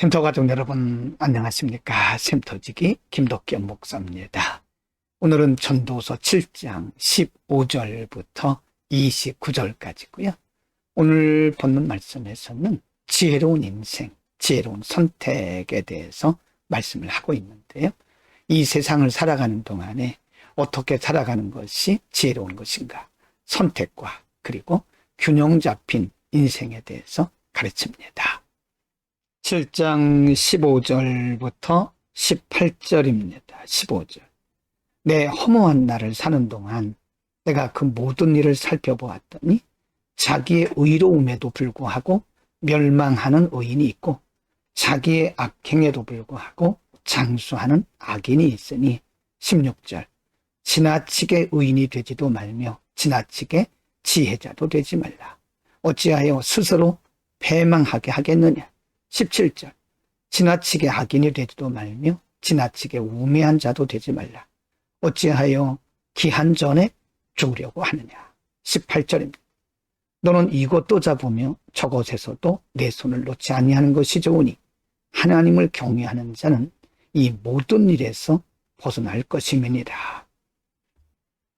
쉼터 가족 여러분 안녕하십니까? 쉼터지기 김덕겸 목사입니다. 오늘은 전도서 7장 15절부터 29절까지고요. 오늘 본문 말씀에서는 지혜로운 인생, 지혜로운 선택에 대해서 말씀을 하고 있는데요. 이 세상을 살아가는 동안에 어떻게 살아가는 것이 지혜로운 것인가? 선택과 그리고 균형 잡힌 인생에 대해서 가르칩니다. 7장 15절부터 18절입니다. 15절. 내 허무한 날을 사는 동안 내가 그 모든 일을 살펴보았더니 자기의 의로움에도 불구하고 멸망하는 의인이 있고 자기의 악행에도 불구하고 장수하는 악인이 있으니 16절. 지나치게 의인이 되지도 말며 지나치게 지혜자도 되지 말라. 어찌하여 스스로 패망하게 하겠느냐. 17절. 지나치게 악인이 되지도 말며 지나치게 우매한 자도 되지 말라. 어찌하여 기한 전에 죽으려고 하느냐. 18절입니다. 너는 이것도 잡으며 저것에서도 내 손을 놓지 아니하는 것이 좋으니 하나님을 경외하는 자는 이 모든 일에서 벗어날 것임이니라.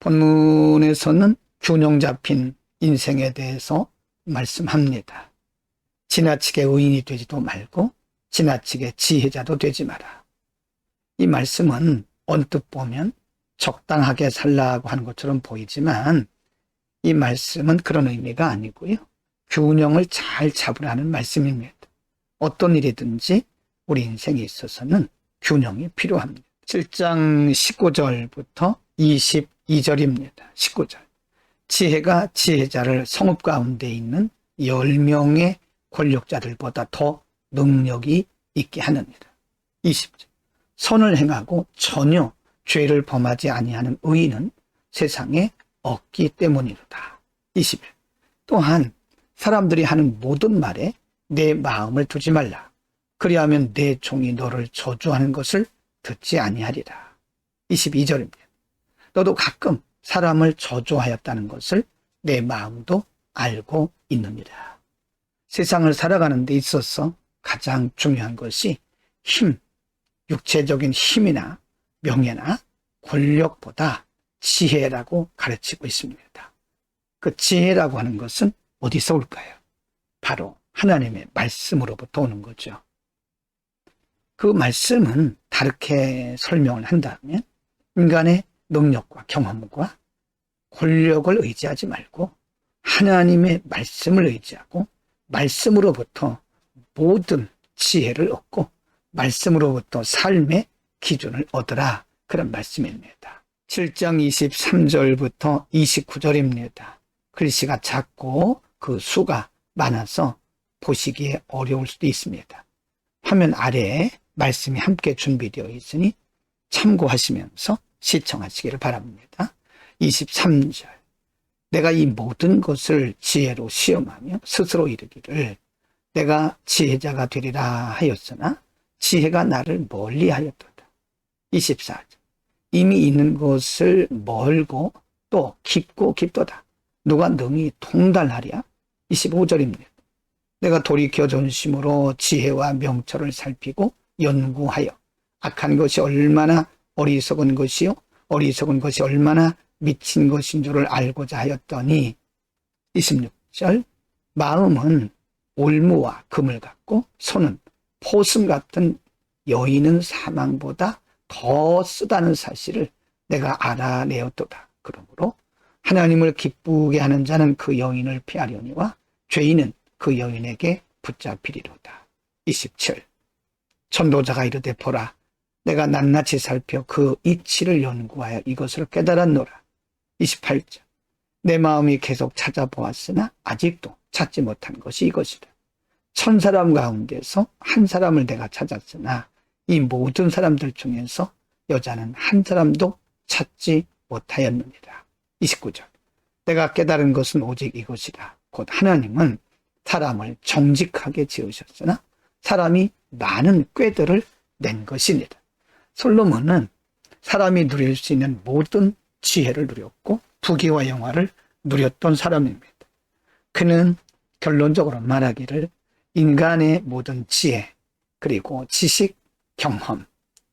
본문에서는 균형 잡힌 인생에 대해서 말씀합니다. 지나치게 의인이 되지도 말고 지나치게 지혜자도 되지 마라. 이 말씀은 언뜻 보면 적당하게 살라고 하는 것처럼 보이지만 이 말씀은 그런 의미가 아니고요. 균형을 잘 잡으라는 말씀입니다. 어떤 일이든지 우리 인생에 있어서는 균형이 필요합니다. 7장 19절부터 22절입니다. 19절. 지혜가 지혜자를 성읍 가운데 있는 10명의 권력자들보다 더 능력이 있게 하느니라. 20절. 선을 행하고 전혀 죄를 범하지 아니하는 의인은 세상에 없기 때문이로다. 21. 또한 사람들이 하는 모든 말에 내 마음을 두지 말라. 그리하면 내 종이 너를 저주하는 것을 듣지 아니하리라. 22절입니다. 너도 가끔 사람을 저주하였다는 것을 내 마음도 알고 있느니라. 세상을 살아가는 데 있어서 가장 중요한 것이 힘, 육체적인 힘이나 명예나 권력보다 지혜라고 가르치고 있습니다. 그 지혜라고 하는 것은 어디서 올까요? 바로 하나님의 말씀으로부터 오는 거죠. 그 말씀은 다르게 설명을 한다면 인간의 능력과 경험과 권력을 의지하지 말고 하나님의 말씀을 의지하고 말씀으로부터 모든 지혜를 얻고 말씀으로부터 삶의 기준을 얻으라. 그런 말씀입니다. 7장 23절부터 29절입니다. 글씨가 작고 그 수가 많아서 보시기에 어려울 수도 있습니다. 화면 아래에 말씀이 함께 준비되어 있으니 참고하시면서 시청하시기를 바랍니다. 23절. 내가 이 모든 것을 지혜로 시험하며 스스로 이르기를 내가 지혜자가 되리라 하였으나 지혜가 나를 멀리하였도다. 24절. 이미 있는 것을 멀고 또 깊고 깊도다. 누가 능히 통달하랴? 25절입니다. 내가 돌이켜 전심으로 지혜와 명철을 살피고 연구하여 악한 것이 얼마나 어리석은 것이요 어리석은 것이 얼마나 미친 것인 줄을 알고자 하였더니 26절. 마음은 올무와 금을 같고 손은 포승 같은 여인은 사망보다 더 쓰다는 사실을 내가 알아내었도다. 그러므로 하나님을 기쁘게 하는 자는 그 여인을 피하려니와 죄인은 그 여인에게 붙잡히리로다. 27. 전도자가 이르되 보라 내가 낱낱이 살펴 그 이치를 연구하여 이것을 깨달았노라. 28절. 내 마음이 계속 찾아보았으나 아직도 찾지 못한 것이 이것이다. 1000사람 가운데서 한 사람을 내가 찾았으나 이 모든 사람들 중에서 여자는 한 사람도 찾지 못하였느니라. 29절. 내가 깨달은 것은 오직 이것이다. 곧 하나님은 사람을 정직하게 지으셨으나 사람이 많은 꾀들을 낸 것이니라. 솔로몬은 사람이 누릴 수 있는 모든 지혜를 누렸고 부귀와 영화를 누렸던 사람입니다. 그는 결론적으로 말하기를 인간의 모든 지혜, 그리고 지식, 경험,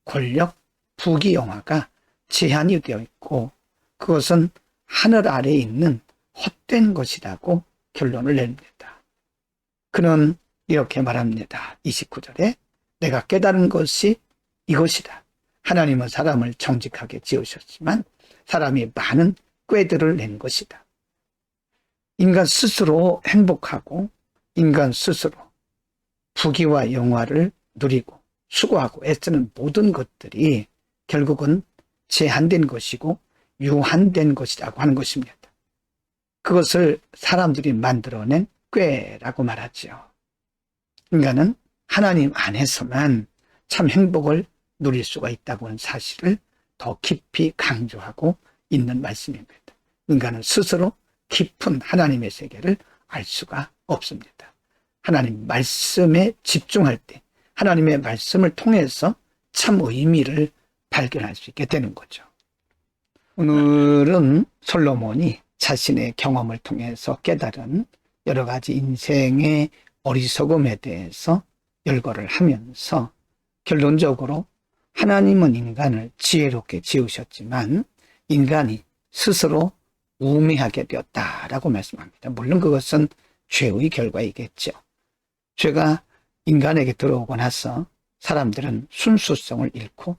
권력, 부귀영화가 제한이 되어 있고 그것은 하늘 아래에 있는 헛된 것이라고 결론을 냅니다. 그는 이렇게 말합니다. 29절에 내가 깨달은 것이 이것이다. 하나님은 사람을 정직하게 지으셨지만 사람이 많은 꾀들을 낸 것이다. 인간 스스로 행복하고 인간 스스로 부귀와 영화를 누리고 수고하고 애쓰는 모든 것들이 결국은 제한된 것이고 유한된 것이라고 하는 것입니다. 그것을 사람들이 만들어낸 꾀라고 말하죠. 인간은 하나님 안에서만 참 행복을 누릴 수가 있다고 하는 사실을 더 깊이 강조하고 있는 말씀입니다. 인간은 스스로 깊은 하나님의 세계를 알 수가 없습니다. 하나님 말씀에 집중할 때 하나님의 말씀을 통해서 참 의미를 발견할 수 있게 되는 거죠. 오늘은 솔로몬이 자신의 경험을 통해서 깨달은 여러 가지 인생의 어리석음에 대해서 열거를 하면서 결론적으로 하나님은 인간을 지혜롭게 지으셨지만 인간이 스스로 우매하게 되었다라고 말씀합니다. 물론 그것은 죄의 결과이겠죠. 죄가 인간에게 들어오고 나서 사람들은 순수성을 잃고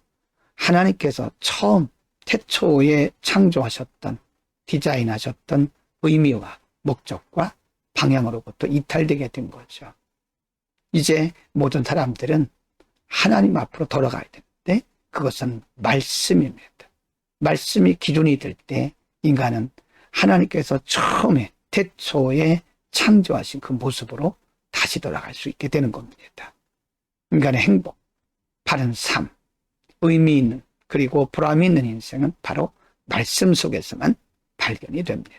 하나님께서 처음 태초에 창조하셨던 디자인하셨던 의미와 목적과 방향으로부터 이탈되게 된 거죠. 이제 모든 사람들은 하나님 앞으로 돌아가야 되는데 그것은 말씀입니다. 말씀이 기준이 될 때 인간은 하나님께서 처음에 태초에 창조하신 그 모습으로 다시 돌아갈 수 있게 되는 겁니다. 인간의 행복, 바른 삶, 의미 있는 그리고 보람 있는 인생은 바로 말씀 속에서만 발견이 됩니다.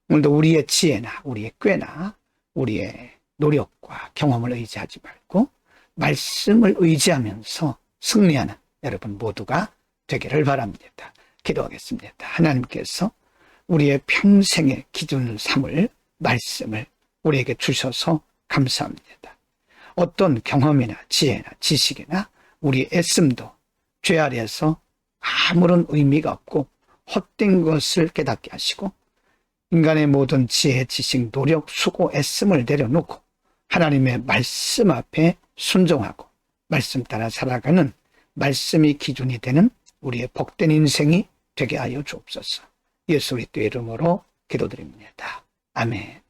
오늘도 우리의 지혜나 우리의 꾀나 우리의 노력과 경험을 의지하지 말고 말씀을 의지하면서 승리하는 여러분 모두가 되기를 바랍니다. 기도하겠습니다. 하나님께서 우리의 평생의 기준을 삼을 말씀을 우리에게 주셔서 감사합니다. 어떤 경험이나 지혜나 지식이나 우리의 애씀도 죄 아래에서 아무런 의미가 없고 헛된 것을 깨닫게 하시고 인간의 모든 지혜, 지식, 노력, 수고, 애씀을 내려놓고 하나님의 말씀 앞에 순종하고 말씀 따라 살아가는 말씀이 기준이 되는 우리의 복된 인생이 되게 하여 주옵소서. 예수 그리스도의 이름으로 기도드립니다. 아멘.